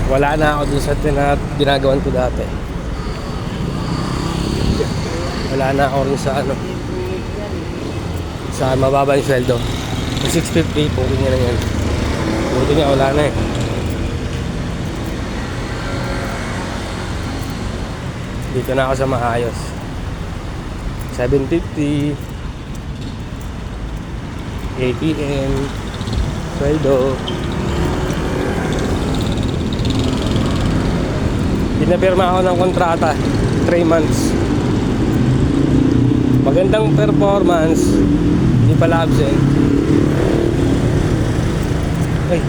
Wala na ako dun sa ginagawan ko dati. Wala na ako rin sa ano, sa mababa yung sweldo. Sa 650, pukin niya na yan. Buti niya, wala na eh. Dito na ako sa maayos. 750 ATM sweldo. Pinapirma ako ng kontrata 3 months. Magandang performance, hindi pala absent. Ay,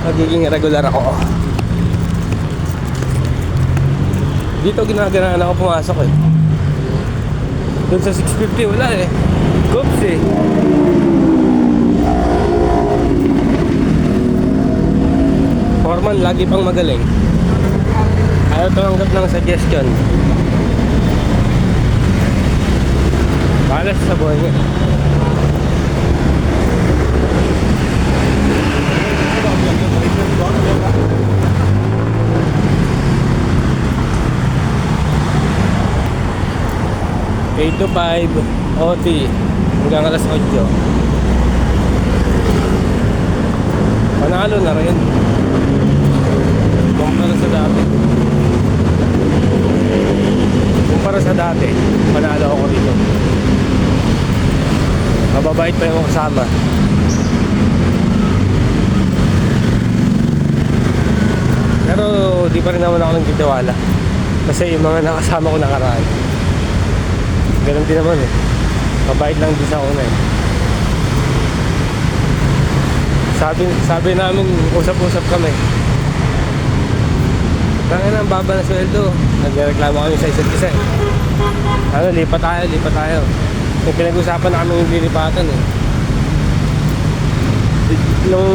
magiging regular ako. Dito ginaganaan ako pumasok eh. Doon sa 650 wala eh. Oops eh. Foreman lagi pang magaling. Ayaw tumanggap ng suggestion. Balas sa buhay niya. Eight to 5 OT hanggang alas 8. Panalo na rin kumpara sa dati panalo ako dito. Mababait pa yung kasama. Pero di pa rin naman ako nang titiwala kasi yung mga nakasama ko nakaraan ganun din naman eh. Mabait lang din sa una eh. Sabi namin, usap-usap kami. Kaya ang baba na sweldo. Nagreklamo kami sa isa't isa eh. Ano, lipat tayo. Yung pinag-usapan namin yung lilipatan eh. Nung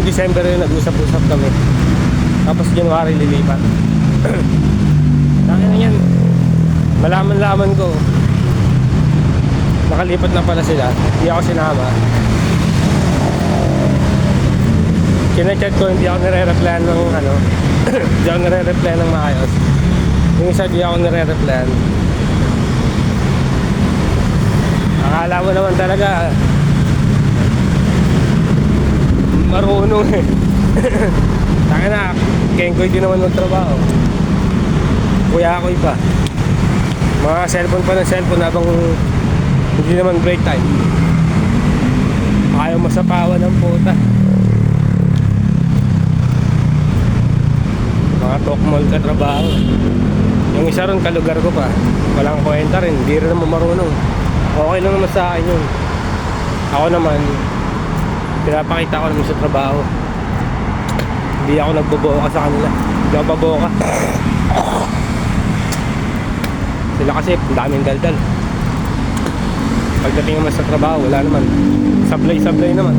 December yun, nag-usap-usap kami. Tapos January lilipat. Kaya na yan. Malaman-laman ko. Nakalipat na pala sila. Hindi ako sinama. Kinechat ko, hindi ako nire-replyan ng ano. Hindi ako nire-replyan ng maayos. Yung isa di ako nire-replyan. Akala mo naman talaga marunong eh. Taka na, kengkoy din naman magtrabaho. Kuya ako'y pa. Mga cellphone pa ng cellphone habang hindi naman break time. Ayaw masapawan ng puta. Mga tokmol ka trabaho. Yung isa ron kalugar ko pa. Walang kwenta rin, hindi rin naman marunong. Okay lang naman sa akin yun. Ako naman pinapakita ko naman sa trabaho. Hindi ako nagboboka sa kanila. Hindi ako baboka. Sila kasi daming daldal. Pagdating naman sa trabaho, wala naman. Sablay naman.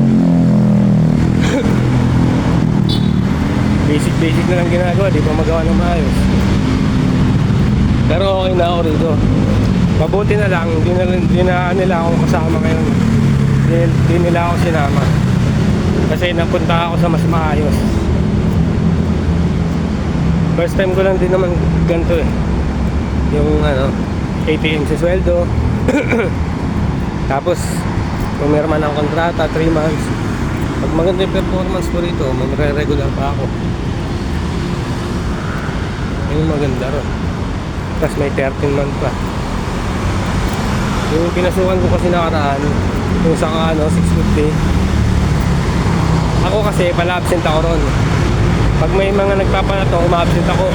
Basic na lang ginagawa, di pa magawa ng maayos. Pero okay na ako rito. Mabuti na lang, di na nila ako kasama ngayon. Di nila ako sinama. Kasi napunta ako sa mas maayos. First time ko lang din naman ganito eh. Yung ano, ATM sa sweldo. Tapos pumirma ng kontrata 3 months. Pag maganda yung performance ko rito, magre-regular pa ako. Yung maganda ron. Tapos may 13 month pa. Yung pinasukan ko kasi nakaraan, yung sa ano, 650. Ako kasi pala-absent ako ron. Pag may mga nagpapanato, uma-absent ako.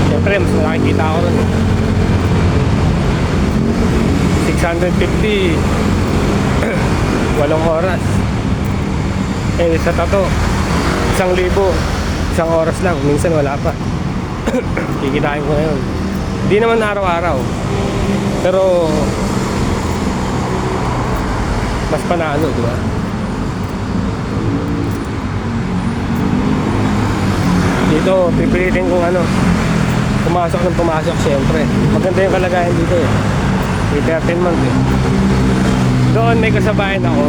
Siyempre, mas nakikita ako ron. 650 8 oras. Eh sa tato 1,000 1 oras lang, minsan wala pa. Kikitain ko na yun. Di naman araw-araw, pero mas panalo, di ba? Dito pipilitin kong ano, pumasok ng pumasok. Siyempre maganda yung kalagayan dito eh. May 13 months eh. Doon may kasabayan ako.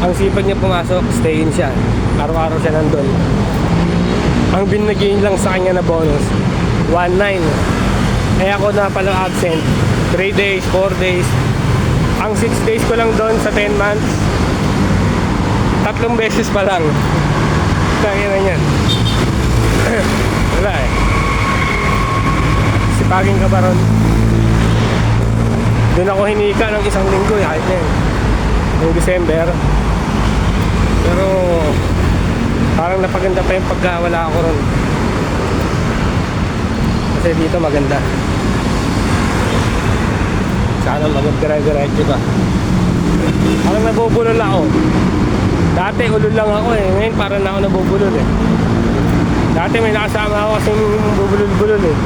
Ang sipag niya pumasok, stay in siya. Araw-araw siya nandun. Ang binigay lang sa kanya na bonus, 1.9. Eh ako na palang absent, 3 days, 4 days. Ang 6 days ko lang doon sa 10 months, 3 beses pa lang. Kaya na yan. Wala eh. Sipagin ka ba ron? Doon ako hinika ng 1 linggo eh, kahit yan. Noong December. Pero parang napaganda pa yung pagkawala ako ron. Kasi dito maganda. Sana mag-dire-diretso ka. Parang nabubulol ako. Dati ulol lang ako eh. Ngayon parang na ako nabubulol eh. Dati may nakasama ako kasing bubulol-bulol eh.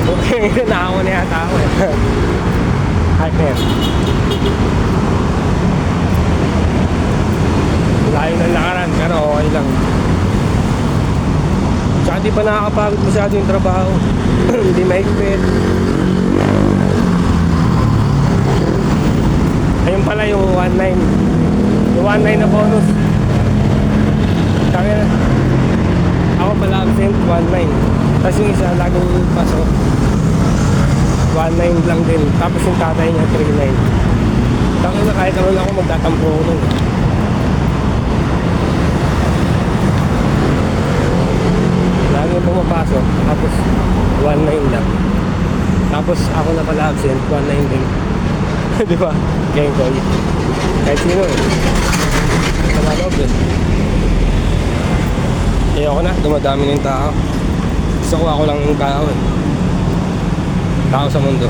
Okay, ngayon nakawa na yata ako eh. Kahit na yan. Layo ng lakaran, pero okay lang. Tsaka di pa nakakapagod masyado yung trabaho. Hindi mahigpit. Ayun pala yung 1.9. Yung 1.9 na bonus. Kaya ako pala absent 1.9. Tapos yung isa laging pasok 1.9 lang din. Tapos yung tatay niya 3.9. Kaya na kahit naman ako magtatampo ko nun. Laging pumapasok. Tapos 1.9 lang. Tapos ako na pala absent 1.9 din. Di ba? Gang ko. Kahit sino eh. Sa loob eh. Ayoko na, dumadami na yung tao. Gusto ko ako lang yung tao eh. Tao sa mundo.